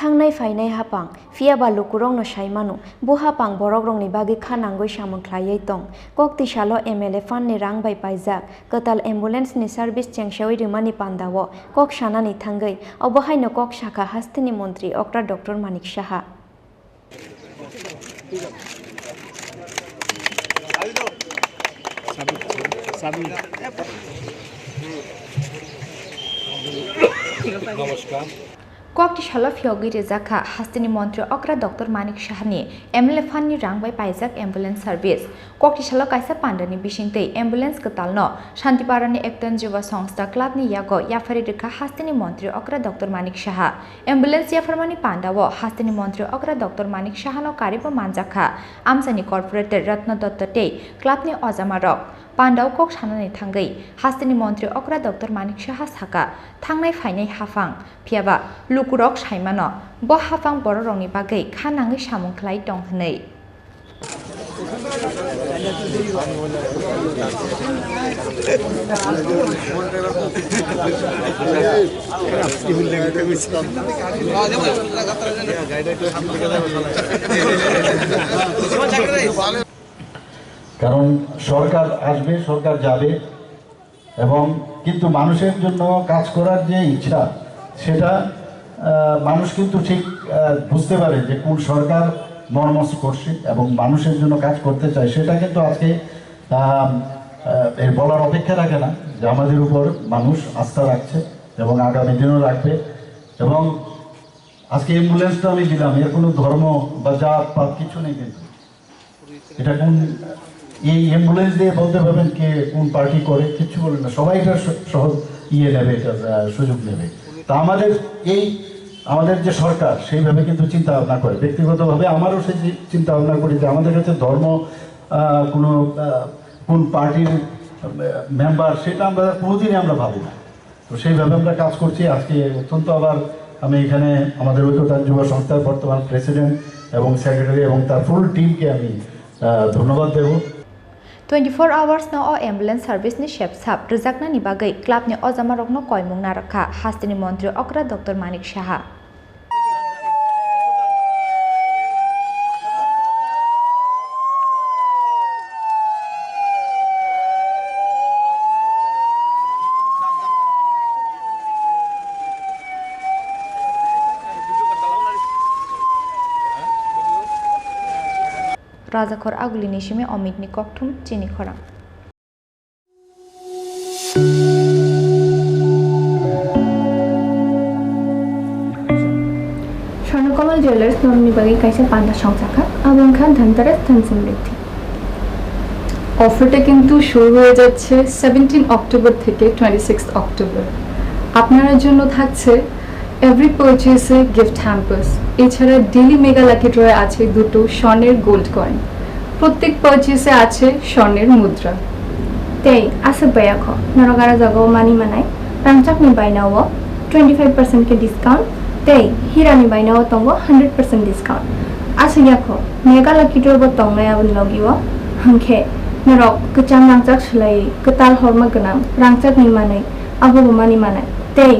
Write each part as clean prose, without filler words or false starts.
थांनाय फायनाय हापां फियाबा लुकुरं no साइमानु bo hapang borok rongni bagi khanangoi samungkhlaiयै tong kokti salo MLA fan ni rang bai paijak kotal ambulance ni service chengshawai rimani pandao kok sanani thangai obohai no kok shakha hastini mantri okra Dr. Manik Saha নমস্কার Kokti shala fiogi rezakha hastini mantri okra Dr. Manik Saha ni MLA fan ni rang bai paijak ambulance service kokti shala kaisa pandani bisingtei ambulance ketalno Tripura ni Ektan Juva Sangtha Clubni Yago Yapharwi Rwkha hastini mantri okra Dr. Manik Saha ambulance Yapharwi pandao hastini mantri okra Dr. Manik Saha no karibo manjakha amsani corporator Ratna Dottotei Clubni ojamarok Pandau kok sanani thangai hastini mantri okra Dr. Manik Saha saka thangnai fainai hafang phiaba lukurok saimano bo hafang bororongni bagai khanangai samungkhlai tong hnei কারণ সরকার আসবে সরকার যাবে এবং কিন্তু মানুষের জন্য কাজ করার যে ইচ্ছা সেটা মানুষ কিন্তু ঠিক বুঝতে পারে যে কোন সরকার মর্মস করছে এবং মানুষের জন্য কাজ করতে চায় সেটা কিন্তু আজকে এর বলার অপেক্ষা রাখে না যে আমাদের উপর মানুষ আস্থা রাখছে এবং আগামী দিনও রাখবে এবং আজকে অ্যাম্বুলেন্সটা আমি দিলাম এর কোনো ধর্ম বা জাত পাত কিছু নেই কিন্তু এটা কোন এই অ্যাম্বুলেন্স দিয়ে বলতে পারবেন কে কোন পার্টি করে কিছু বলে না সবাই এটা সহজ নেবে এটা সুযোগ নেবে তা আমাদের যে সরকার সেইভাবে কিন্তু চিন্তা ভাবনা করে ব্যক্তিগতভাবে আমারও সেই চিন্তা ভাবনা করি যে আমাদের কাছে ধর্ম কোন পার্টির মেম্বার সেটা আমরা কোনোদিনই আমরা ভাবি না তো সেইভাবে আমরা কাজ করছি আজকে অত্যন্ত আবার আমি এখানে আমাদের ঐক্যতান যুব সংস্থার বর্তমান প্রেসিডেন্ট এবং সেক্রেটারি এবং তার ফুল টিমকে আমি ধন্যবাদ দেব 24 hours no o ambulance service ni shep sap rejakna ni bagai club ni ojamarok no koimung na rakha hastini mantri okra Dr. Manik Saha Raja Khor aguli nishime omit ni kokthum Chini Khorang Swarnakamal jewellers নরনি বাগি কাইসা পান্ডা সংসাখা এবং খান ধনতেরাস ধন সমৃদ্ধি অফারটা কিন্তু শুরু হয়ে যাচ্ছে 17 অক্টোবর থেকে 26 অক্টোবর আপনাদের জন্য থাকছে এভরি পারচেজে গিফট হ্যাম্পার্স এছাড়া ডেইলি মেগা লাকি ড্রয়ে আছে দুটো স্বর্ণের গোল্ড কয়েন প্রত্যেক পারচেজে আছে স্বর্ণের মুদ্রা তেই আছে বয়াখো নরগারা জাগাও মানি মানাই রাংচাকনি বাইনাও 25% के डिस्काउंट तेई हिरानी বাইনাও তঙ্গ 100% डिस्काउंट আছে ইয়াখো মেগা লাকি ড্র ব তংনাই আবন লগিও হাংখে নরক কচাং রাংচাক সলাই কতাল হরমা গনাম রাংচাকনি মানাই আবো মানি মানাই তেই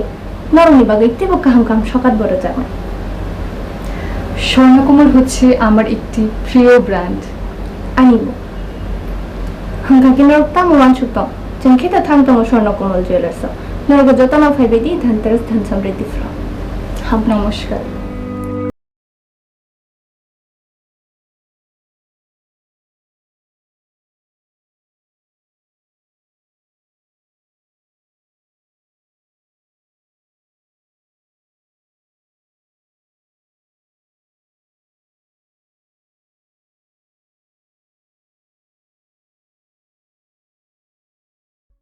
নরনি বাগै তেব কাহাম কাম সকাত বড় জানা স্বর্ণকমল হচ্ছে আমার একটি প্রিয় ব্র্যান্ড আনিব হাঙ্কাকি নরকতা মোমান সুত জনখেতা থামতম স্বর্ণকমল জুয়েলার্স নরগ যতনা ফাইবেদি ধনতেরাস ধন সমৃদ্ধি ফ্র নমস্কার